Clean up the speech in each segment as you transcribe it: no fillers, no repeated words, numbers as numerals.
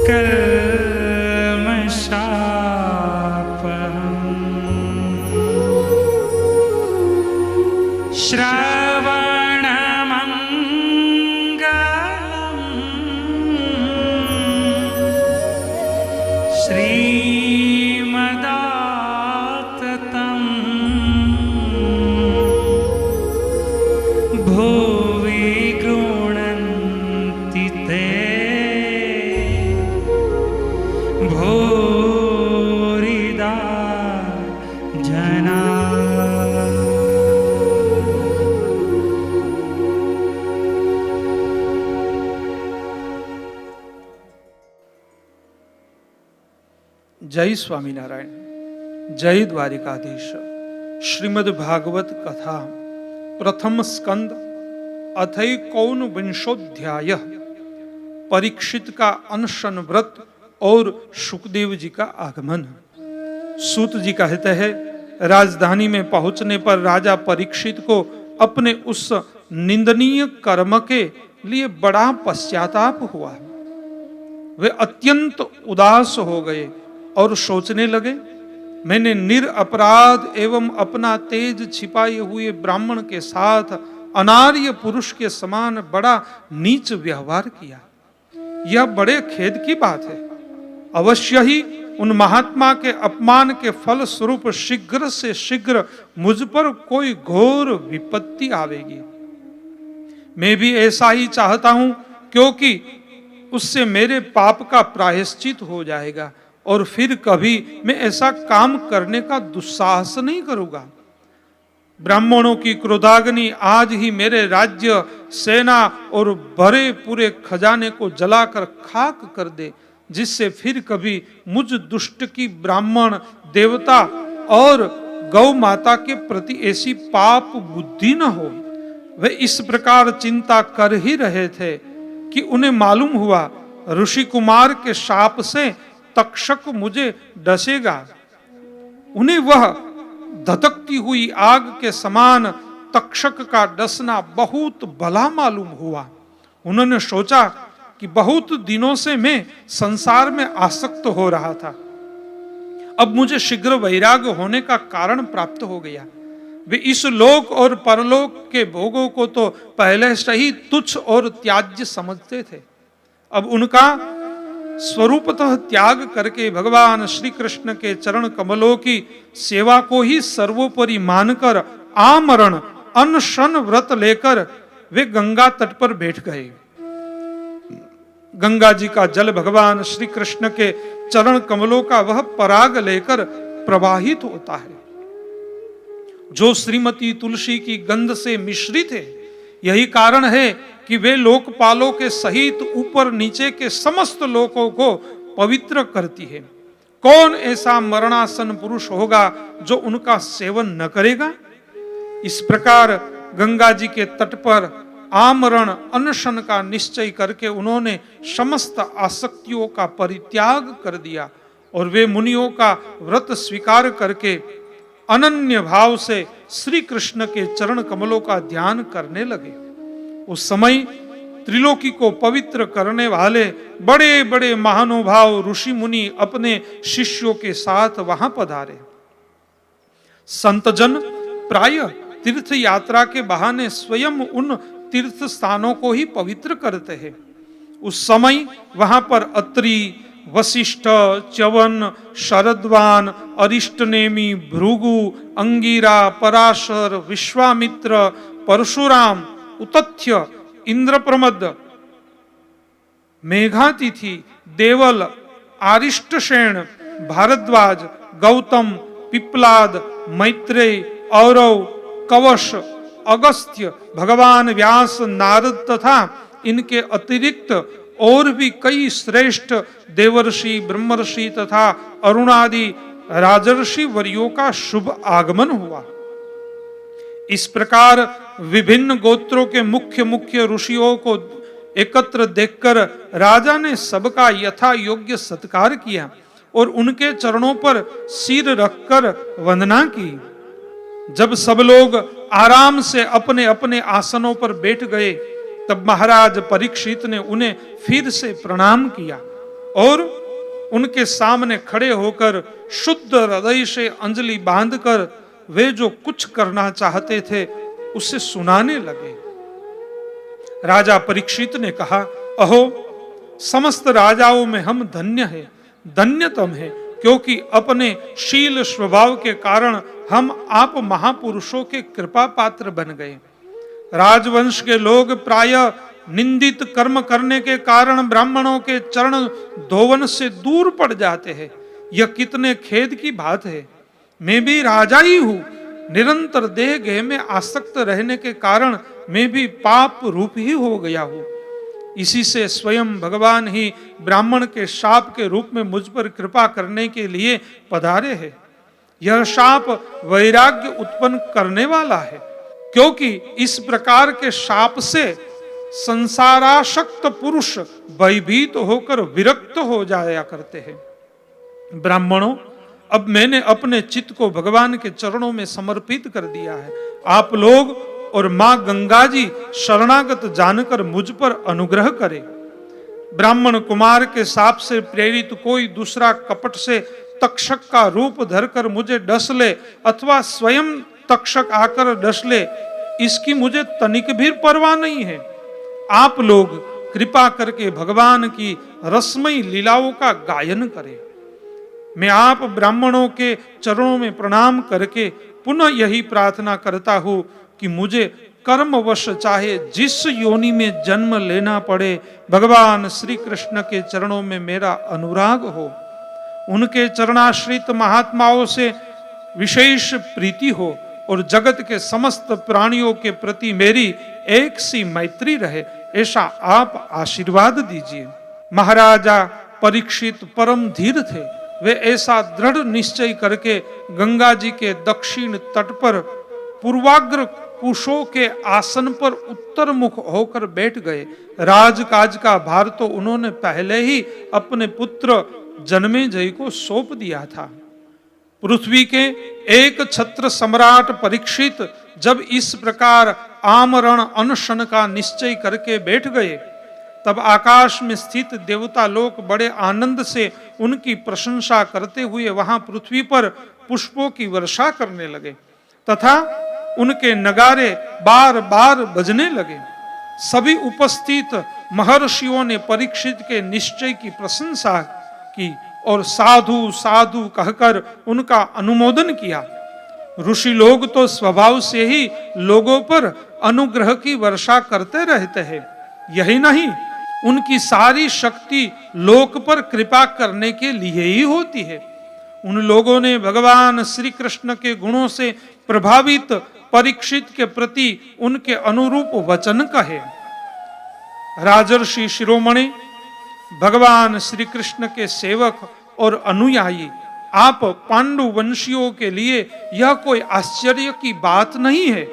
कल्मषापहम् श्रवणमङ्गलम् श्रीमदाततम् भुवि गृह्णन्ति ते भूरिदा जना। जय स्वामीनारायण, जय द्वारिकाधीश। श्रीमद् भागवत कथा प्रथम स्कंद अथैकौन विंशोध्याय। परीक्षित का अनशन व्रत और सुखदेव जी का आगमन। सूत जी कहते हैं, राजधानी में पहुंचने पर राजा परीक्षित को अपने उस निंदनीय कर्म के लिए बड़ा पश्चाताप हुआ। वे अत्यंत उदास हो गए और सोचने लगे, मैंने निरपराध एवं अपना तेज छिपाए हुए ब्राह्मण के साथ अनार्य पुरुष के समान बड़ा नीच व्यवहार किया। यह बड़े खेद की बात है। अवश्य ही उन महात्मा के अपमान के फल स्वरूप शीघ्र से शीघ्र मुझ पर कोई घोर विपत्ति आवेगी। मैं भी ऐसा ही चाहता हूं, क्योंकि उससे मेरे पाप का प्रायश्चित हो जाएगा और फिर कभी मैं ऐसा काम करने का दुस्साहस नहीं करूंगा। ब्राह्मणों की क्रोधाग्नि आज ही मेरे राज्य, सेना और भरे पूरे खजाने को जलाकर खाक कर दे, जिससे फिर कभी मुझ दुष्ट की ब्राह्मण, देवता और गौ माता के प्रति ऐसी पाप बुद्धि न हो। वे इस प्रकार चिंता कर ही रहे थे कि उन्हें मालूम हुआ ऋषि कुमार के शाप से तक्षक मुझे डसेगा। उन्हें वह धधकती हुई आग के समान तक्षक का डसना बहुत भला मालूम हुआ। उन्होंने सोचा कि बहुत दिनों से मैं संसार में आसक्त हो रहा था, अब मुझे शीघ्र वैराग्य होने का कारण प्राप्त हो गया। वे इस लोक और परलोक के भोगों को तो पहले से ही तुच्छ और त्याज्य समझते थे। अब उनका स्वरूपतः त्याग करके भगवान श्री कृष्ण के चरण कमलों की सेवा को ही सर्वोपरि मानकर आमरण अनशन व्रत लेकर वे गंगा तट पर बैठ गए। गंगा जी का जल भगवान श्री कृष्ण के चरण कमलों का वह पराग लेकर प्रवाहित होता है, जो श्रीमती तुलसी की गंध से मिश्रित है। यही कारण है कि वे लोकपालों के सहित ऊपर नीचे के समस्त लोकों को पवित्र करती है। कौन ऐसा मरणासन पुरुष होगा जो उनका सेवन न करेगा? इस प्रकार गंगा जी के तट पर आमरण अनशन का निश्चय करके उन्होंने समस्त आसक्तियों का परित्याग कर दिया और वे मुनियों का व्रत स्वीकार करके अनन्य भाव से श्री कृष्ण के चरण कमलों का ध्यान करने लगे। उस समय त्रिलोकी को पवित्र करने वाले बड़े बड़े महानुभाव ऋषि मुनि अपने शिष्यों के साथ वहां पधारे। संतजन प्राय तीर्थ यात्रा के बहाने स्वयं उन तीर्थ स्थानों को ही पवित्र करते हैं। उस समय वहां पर अत्रि, वशिष्ठ, च्यवन, शरद्वान, अरिष्टनेमि, भृगु, अंगिरा, पराशर, विश्वामित्र, परशुराम, उतथ्य, इंद्रप्रमद, मेघातिथि, देवल, आरिष्टसेन, भारद्वाज, गौतम, पिप्लाद, मैत्रेय, औरव, कवश, अगस्त्य, भगवान व्यास, नारद तथा इनके अतिरिक्त और भी कई श्रेष्ठ देवर्षि, ब्रह्मर्षि तथा अरुणादि राजर्षि वर्यों का शुभ आगमन हुआ। इस प्रकार विभिन्न गोत्रों के मुख्य मुख्य ऋषियों को एकत्र देखकर राजा ने सबका यथा योग्य सत्कार किया और उनके चरणों पर सिर रखकर वंदना की। जब सब लोग आराम से अपने अपने आसनों पर बैठ गए, तब महाराज परीक्षित ने उन्हें फिर से प्रणाम किया और उनके सामने खड़े होकर शुद्ध हृदय से अंजलि बांधकर वे जो कुछ करना चाहते थे उसे सुनाने लगे। राजा परीक्षित ने कहा, अहो, समस्त राजाओं में हम धन्य हैं, धन्यतम हैं, क्योंकि अपने शील स्वभाव के कारण हम आप महापुरुषों के कृपा पात्र बन गए। राजवंश के लोग प्रायः निंदित कर्म करने के कारण ब्राह्मणों के चरण धोवन से दूर पड़ जाते हैं। यह कितने खेद की बात है। मैं भी राजा ही हूं, निरंतर देह गेह में आसक्त रहने के कारण मैं भी पाप रूप ही हो गया हूं। इसी से स्वयं भगवान ही ब्राह्मण के शाप के रूप में मुझ पर कृपा करने के लिए पधारे हैं। यह शाप वैराग्य उत्पन्न करने वाला है, क्योंकि इस प्रकार के शाप से संसारासक्त पुरुष भयभीत होकर विरक्त हो जाया करते हैं। ब्राह्मणों, अब मैंने अपने चित्त को भगवान के चरणों में समर्पित कर दिया है। आप लोग और मां गंगा जी शरणागत जानकर मुझ पर अनुग्रह करें। ब्राह्मण कुमार के शाप से प्रेरित कोई दूसरा कपट से तक्षक का रूप धरकर मुझे डस ले अथवा स्वयं तक्षक आकर डस ले, इसकी मुझे तनिक भी परवाह नहीं है। आप लोग कृपा करके भगवान की रसमयी लीलाओं का गायन करें। मैं आप ब्राह्मणों के चरणों में प्रणाम करके पुनः यही प्रार्थना करता हूं कि मुझे कर्मवश चाहे जिस योनि में जन्म लेना पड़े, भगवान श्री कृष्ण के चरणों में मेरा अनुराग हो, उनके चरणाश्रित महात्माओं से विशेष प्रीति हो और जगत के समस्त प्राणियों के प्रति मेरी एक सी मैत्री रहे, ऐसा आप आशीर्वाद दीजिए। महाराजा परीक्षित परम धीर थे। वे ऐसा दृढ़ निश्चय करके गंगा जी के दक्षिण तट पर पूर्वाग्र कुशों के आसन पर उत्तर मुख होकर बैठ गए। राजकाज का भार तो उन्होंने पहले ही अपने पुत्र जन्मेजय को सौंप दिया था। पृथ्वी के एक छत्र सम्राट परीक्षित जब इस प्रकार आमरण अनशन का निश्चय करके बैठ गए, तब आकाश में स्थित देवता लोग बड़े आनंद से उनकी प्रशंसा करते हुए वहां पृथ्वी पर पुष्पों की वर्षा करने लगे तथा उनके नगारे बार बार बजने लगे। सभी उपस्थित महर्षियों ने परीक्षित के निश्चय की प्रशंसा की और साधु साधु कहकर उनका अनुमोदन किया। ऋषि लोग तो स्वभाव से ही लोगों पर अनुग्रह की वर्षा करते रहते हैं। यही नहीं, उनकी सारी शक्ति लोक पर कृपा करने के लिए ही होती है। उन लोगों ने भगवान श्री कृष्ण के गुणों से प्रभावित परीक्षित के प्रति उनके अनुरूप वचन कहे। राजर्षि शिरोमणि, भगवान श्री कृष्ण के सेवक और अनुयायी आप पांडु वंशियों के लिए यह कोई आश्चर्य की बात नहीं है,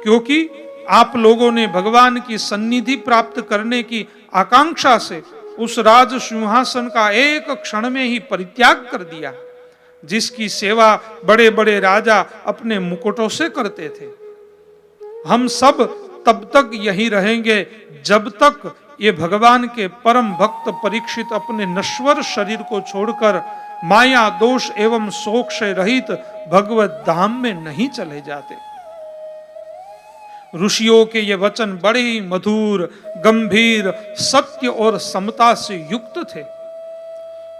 क्योंकि आप लोगों ने भगवान की सन्निधि प्राप्त करने की आकांक्षा से उस राज सिंहासन का एक क्षण में ही परित्याग कर दिया, जिसकी सेवा बड़े बड़े राजा अपने मुकुटों से करते थे। हम सब तब तक यही रहेंगे जब तक ये भगवान के परम भक्त परीक्षित अपने नश्वर शरीर को छोड़कर माया दोष एवं शोक से रहित भगवत धाम में नहीं चले जाते। ऋषियों के ये वचन बड़े ही मधुर, गंभीर, सत्य और समता से युक्त थे।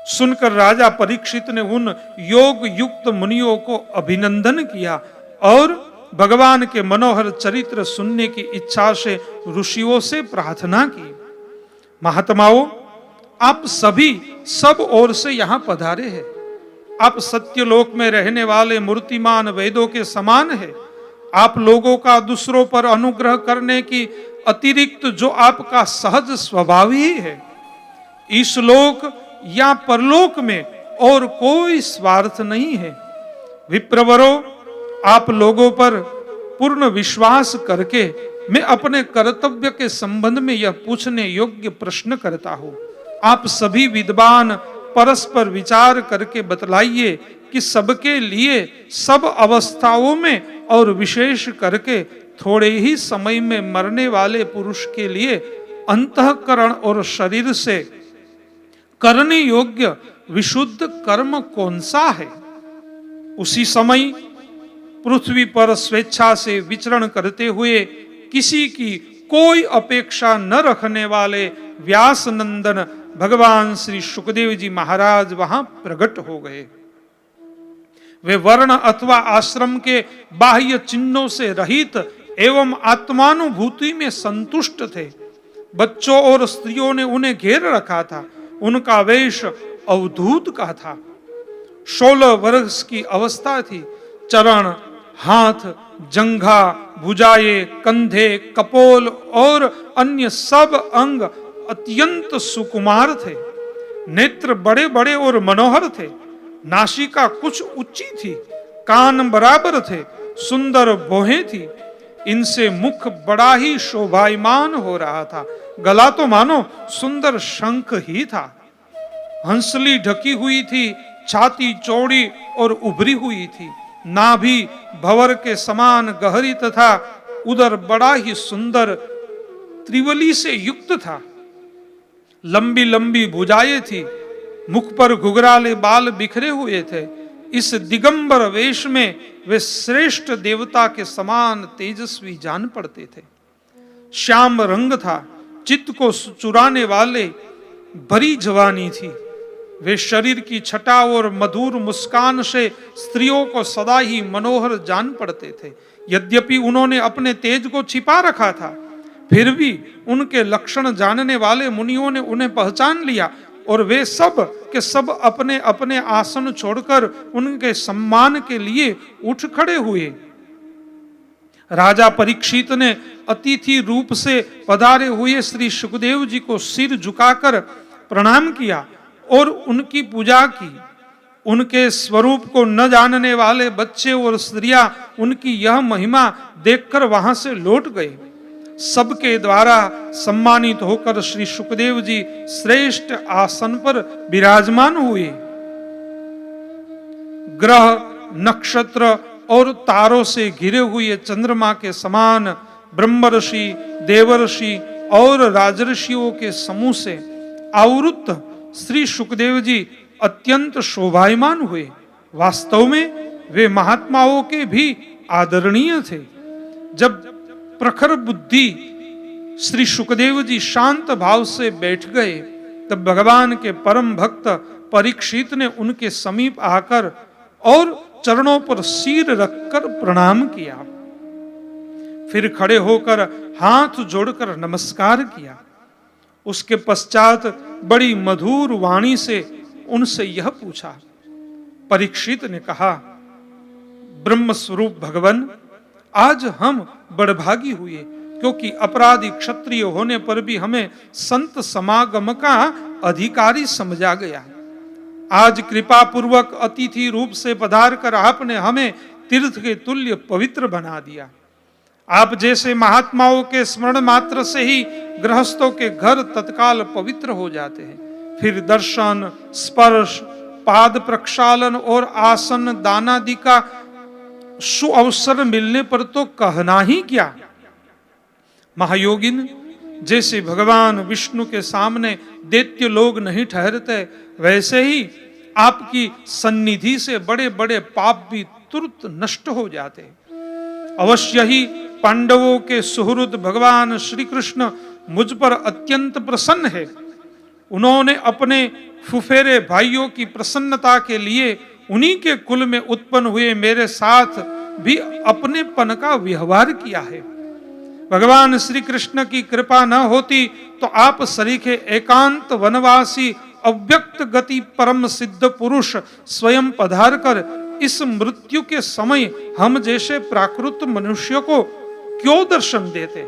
सुनकर राजा परीक्षित ने उन योग युक्त मुनियों को अभिनंदन किया और भगवान के मनोहर चरित्र सुनने की इच्छा से ऋषियों से प्रार्थना की। महात्माओं, आप सभी सब ओर से यहां पधारे हैं। आप सत्यलोक में रहने वाले मूर्तिमान वेदों के समान है। आप लोगों का दूसरों पर अनुग्रह करने की अतिरिक्त जो आपका सहज स्वभाव ही है, इस लोक या परलोक में और कोई स्वार्थ नहीं है। विप्रवरों, आप लोगों पर पूर्ण विश्वास करके मैं अपने कर्तव्य के संबंध में यह पूछने योग्य प्रश्न करता हूं। आप सभी विद्वान परस्पर विचार करके बतलाइए कि सबके लिए सब अवस्थाओं में और विशेष करके थोड़े ही समय में मरने वाले पुरुष के लिए अंतःकरण और शरीर से करने योग्य विशुद्ध कर्म कौन सा है? उसी समय पृथ्वी पर स्वेच्छा से विचरण करते हुए किसी की कोई अपेक्षा न रखने वाले व्यास नंदन भगवान श्री सुखदेव जी महाराज वहां प्रकट हो गए। वे वर्ण अथवा आश्रम के बाह्य चिन्हों से रहित एवं आत्मानुभूति में संतुष्ट थे। बच्चों और स्त्रियों ने उन्हें घेर रखा था। उनका वेश अवधूत का था। 16 वर्ष की अवस्था थी। चरण, हाथ, जंघा, भुजाएं, कंधे, कपोल और अन्य सब अंग अत्यंत सुकुमार थे। नेत्र बड़े बड़े और मनोहर थे। नासिका कुछ ऊंची थी। कान बराबर थे। सुंदर भौहें थी। इनसे मुख बड़ा ही शोभायमान हो रहा था। गला तो मानो सुंदर शंख ही था। हंसली ढकी हुई थी। छाती चौड़ी और उभरी हुई थी। नाभि भंवर के समान गहरी तथा उदर बड़ा ही सुंदर त्रिवली से युक्त था। लंबी लंबी भुजाएं थी। मुख पर घुघराले बाल बिखरे हुए थे। इस दिगंबर वेश में वे श्रेष्ठ देवता के समान तेजस्वी जान पड़ते थे। श्याम रंग था। चित्त को चुराने वाले भरी जवानी थी। वे शरीर की छटा और मधुर मुस्कान से स्त्रियों को सदा ही मनोहर जान पड़ते थे। यद्यपि उन्होंने अपने तेज को छिपा रखा था, फिर भी उनके लक्षण जानने वाले मुनियों ने उन्हें पहचान लिया और वे सब के सब अपने अपने आसन छोड़कर उनके सम्मान के लिए उठ खड़े हुए। राजा परीक्षित ने अतिथि रूप से पधारे हुए श्री सुखदेव जी को सिर झुकाकर प्रणाम किया और उनकी पूजा की। उनके स्वरूप को न जानने वाले बच्चे और स्त्रियां उनकी यह महिमा देखकर वहां से लौट गए। सबके द्वारा सम्मानित होकर श्री सुखदेव जी श्रेष्ठ आसन पर विराजमान हुए। ग्रह, नक्षत्र और तारों से घिरे हुए चंद्रमा के समान ब्रह्मर्षि, देवर्षि और राजर्षियों के समूह से आवृत श्री सुखदेव जी अत्यंत शोभायमान हुए। वास्तव में वे महात्माओं के भी आदरणीय थे। जब प्रखर बुद्धि श्री सुखदेव जी शांत भाव से बैठ गए, तब भगवान के परम भक्त परीक्षित ने उनके समीप आकर और चरणों पर सिर रखकर प्रणाम किया। फिर खड़े होकर हाथ जोड़कर नमस्कार किया। उसके पश्चात बड़ी मधुर वाणी से उनसे यह पूछा। परीक्षित ने कहा, ब्रह्म स्वरूप भगवान, आज हम बड़भागी हुए, क्योंकि अपराधी क्षत्रिय होने पर भी हमें संत समागम का अधिकारी समझा गया। आज कृपा पूर्वक अतिथि रूप से पधार कर आपने हमें तीर्थ के तुल्य पवित्र बना दिया। आप जैसे महात्माओं के स्मरण मात्र से ही गृहस्थों के घर तत्काल पवित्र हो जाते हैं। फिर दर्शन, स्पर्श, पाद प्रक्षालन और आसन दानादि का सुअवसर मिलने पर तो कहना ही क्या। महायोगिन, जैसे भगवान विष्णु के सामने दैत्य लोग नहीं ठहरते, वैसे ही आपकी सन्निधि से बड़े बड़े पाप भी तुरंत नष्ट हो जाते। अवश्य ही पांडवों के सुहृद भगवान श्री कृष्ण मुझ पर अत्यंत प्रसन्न है। उन्होंने अपने फुफेरे भाइयों की प्रसन्नता के लिए उन्हीं के कुल में उत्पन्न हुए मेरे साथ भी अपनेपन का व्यवहार किया है। भगवान श्री कृष्ण की कृपा न होती तो आप सरीखे एकांत वनवासी अव्यक्त गति परम सिद्ध पुरुष स्वयं पधार कर इस मृत्यु के समय हम जैसे प्राकृत मनुष्य को क्यों दर्शन देते।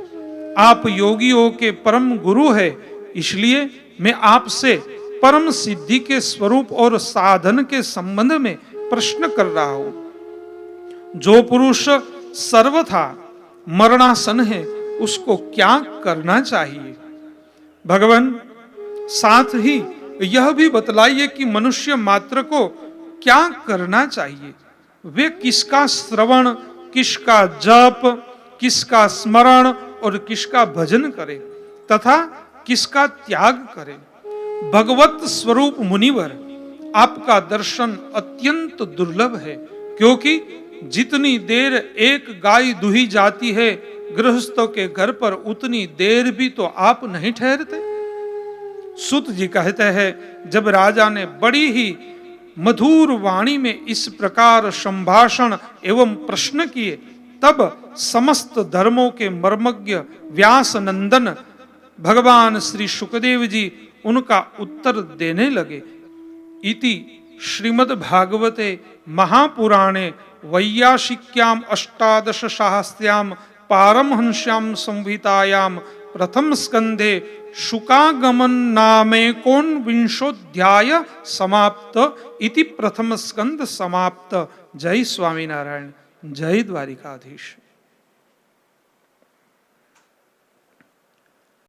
आप योगियों के परम गुरु है, इसलिए मैं आपसे परम सिद्धि के स्वरूप और साधन के संबंध में प्रश्न कर रहा हूं। जो पुरुष सर्वथा मरणासन है, उसको क्या करना चाहिए? भगवान, साथ ही यह भी बतलाइए कि मनुष्य मात्र को क्या करना चाहिए। वे किसका श्रवण, किसका जप, किसका स्मरण और किसका भजन करे तथा किसका त्याग करे। भगवत स्वरूप मुनिवर, आपका दर्शन अत्यंत दुर्लभ है, क्योंकि जितनी देर एक गाय दुही जाती है गृहस्थों के घर पर, उतनी देर भी तो आप नहीं ठहरते। सुत जी कहते हैं, जब राजा ने बड़ी ही मधुर वाणी में इस प्रकार संभाषण एवं प्रश्न किए, तब समस्त धर्मों के मर्मज्ञ व्यास नंदन भगवान श्री सुखदेव जी उनका उत्तर देने लगे। इति श्रीमद् भागवते महापुराणे वैयासिक्याम अष्टादश सहस्र्याम पारमहंस्याम संहितायाम प्रथम स्कंधे शुकागमन नामेकोनविंशोऽध्याय समाप्त। इति प्रथम स्कंद समाप्त। जय स्वामीनारायण, जय द्वारिकाधीश।